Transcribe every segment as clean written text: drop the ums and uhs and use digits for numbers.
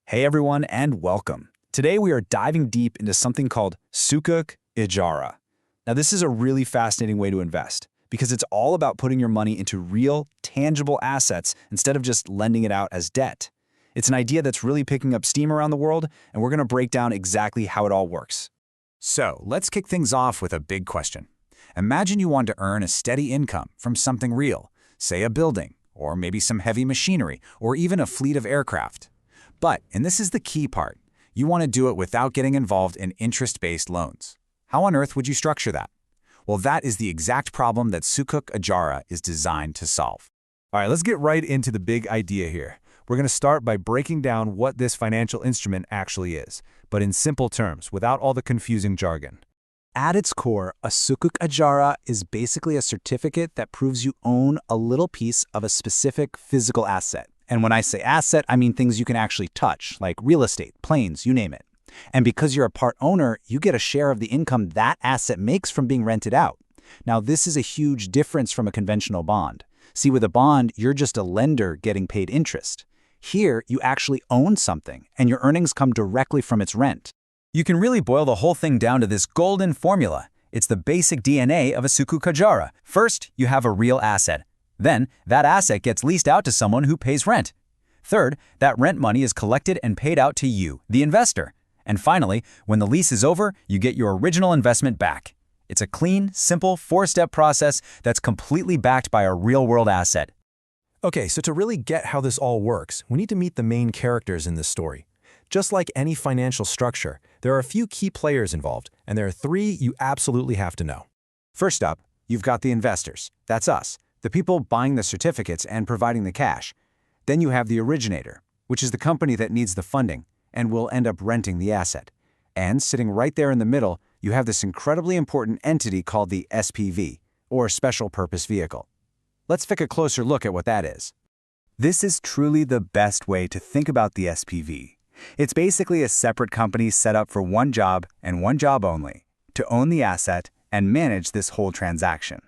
Hey everyone, and welcome. Today we are diving deep into something called Sukuk Ijarah. Now this is a really fascinating way to invest because it's all about putting your money into real, tangible assets instead of just lending it out as debt. It's an idea that's really picking up steam around the world, and we're going to break down exactly how it all works. So, let's kick things off with a big question. Imagine you want to earn a steady income from something real, say a building, or maybe some heavy machinery, or even a fleet of aircraft. But, and this is the key part, you want to do it without getting involved in interest-based loans. How on earth would you structure that? Well, that is the exact problem that Sukuk Ijarah is designed to solve. All right, let's get right into the big idea here. We're going to start by breaking down what this financial instrument actually is, but in simple terms, without all the confusing jargon. At its core, a Sukuk Ijarah is basically a certificate that proves you own a little piece of a specific physical asset. And when I say asset, I mean things you can actually touch, like real estate, planes, you name it. And because you're a part owner, you get a share of the income that asset makes from being rented out. Now, this is a huge difference from a conventional bond. See, with a bond, you're just a lender getting paid interest. Here, you actually own something, and your earnings come directly from its rent. You can really boil the whole thing down to this golden formula. It's the basic DNA of a Sukuk Ijarah. First, you have a real asset. Then, that asset gets leased out to someone who pays rent. Third, that rent money is collected and paid out to you, the investor. And finally, when the lease is over, you get your original investment back. It's a clean, simple, four-step process that's completely backed by a real-world asset. Okay, so to really get how this all works, we need to meet the main characters in this story. Just like any financial structure, there are a few key players involved, and there are three you absolutely have to know. First up, you've got the investors. That's us, the people buying the certificates and providing the cash. Then you have the originator, which is the company that needs the funding and will end up renting the asset. And sitting right there in the middle, you have this incredibly important entity called the SPV, or Special Purpose Vehicle. Let's take a closer look at what that is. This is truly the best way to think about the SPV. It's basically a separate company set up for one job and one job only, to own the asset and manage this whole transaction.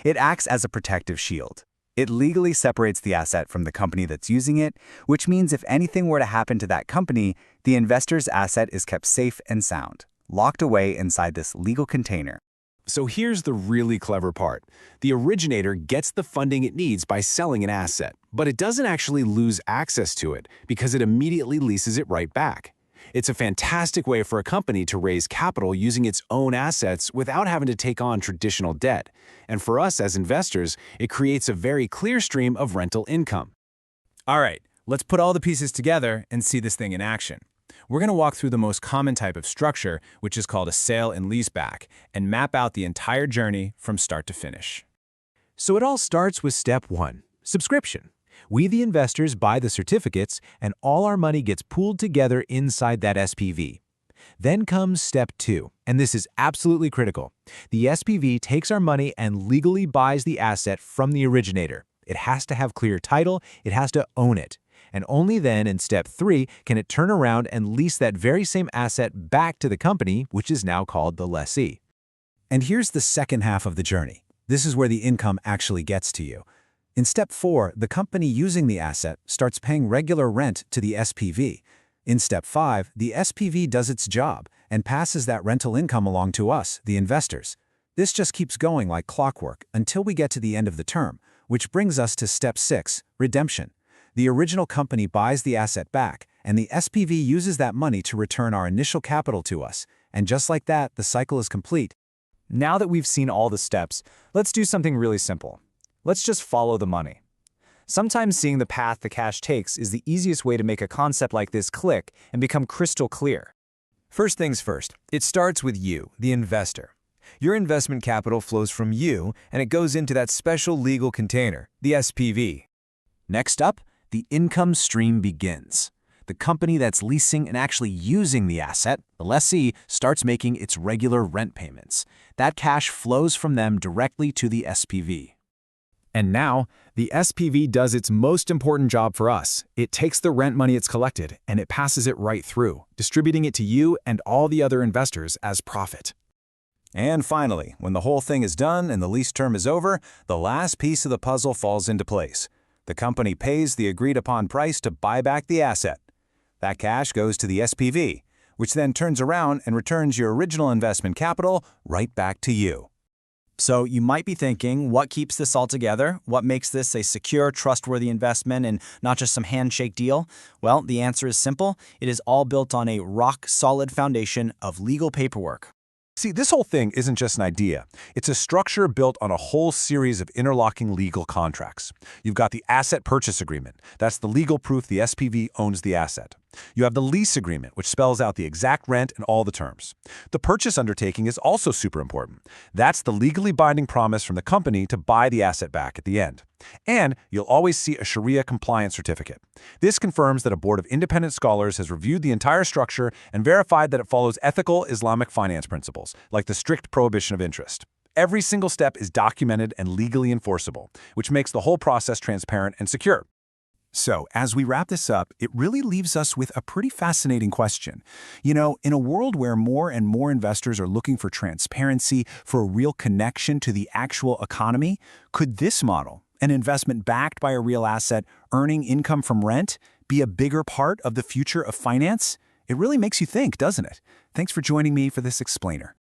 It acts as a protective shield. It legally separates the asset from the company that's using it, which means if anything were to happen to that company, the investor's asset is kept safe and sound, locked away inside this legal container. So here's the really clever part. The originator gets the funding it needs by selling an asset, but it doesn't actually lose access to it because it immediately leases it right back. It's a fantastic way for a company to raise capital using its own assets without having to take on traditional debt. And for us as investors, it creates a very clear stream of rental income. All right, let's put all the pieces together and see this thing in action. We're going to walk through the most common type of structure, which is called a sale and leaseback, and map out the entire journey from start to finish. So it all starts with step one, subscription. We, the investors, buy the certificates, and all our money gets pooled together inside that SPV. Then comes step two, and this is absolutely critical. The SPV takes our money and legally buys the asset from the originator. It has to have clear title, it has to own it. And only then, in step three, can it turn around and lease that very same asset back to the company, which is now called the lessee. And here's the second half of the journey. This is where the income actually gets to you. In step 4, the company using the asset starts paying regular rent to the SPV. In step 5, the SPV does its job and passes that rental income along to us, the investors. This just keeps going like clockwork until we get to the end of the term, which brings us to step 6, redemption. The original company buys the asset back, and the SPV uses that money to return our initial capital to us. And just like that, the cycle is complete. Now that we've seen all the steps, let's do something really simple. Let's just follow the money. Sometimes seeing the path the cash takes is the easiest way to make a concept like this click and become crystal clear. First things first, it starts with you, the investor. Your investment capital flows from you, and it goes into that special legal container, the SPV. Next up, the income stream begins. The company that's leasing and actually using the asset, the lessee, starts making its regular rent payments. That cash flows from them directly to the SPV. And now, the SPV does its most important job for us. It takes the rent money it's collected and it passes it right through, distributing it to you and all the other investors as profit. And finally, when the whole thing is done and the lease term is over, the last piece of the puzzle falls into place. The company pays the agreed-upon price to buy back the asset. That cash goes to the SPV, which then turns around and returns your original investment capital right back to you. So you might be thinking, what keeps this all together? What makes this a secure, trustworthy investment and not just some handshake deal? Well, the answer is simple. It is all built on a rock-solid foundation of legal paperwork. See, this whole thing isn't just an idea. It's a structure built on a whole series of interlocking legal contracts. You've got the asset purchase agreement. That's the legal proof the SPV owns the asset. You have the lease agreement, which spells out the exact rent and all the terms. The purchase undertaking is also super important. That's the legally binding promise from the company to buy the asset back at the end. And you'll always see a Sharia compliance certificate. This confirms that a board of independent scholars has reviewed the entire structure and verified that it follows ethical Islamic finance principles, like the strict prohibition of interest. Every single step is documented and legally enforceable, which makes the whole process transparent and secure. So, as we wrap this up, it really leaves us with a pretty fascinating question. You know, in a world where more and more investors are looking for transparency, for a real connection to the actual economy, could this model, an investment backed by a real asset, earning income from rent, be a bigger part of the future of finance? It really makes you think, doesn't it? Thanks for joining me for this explainer.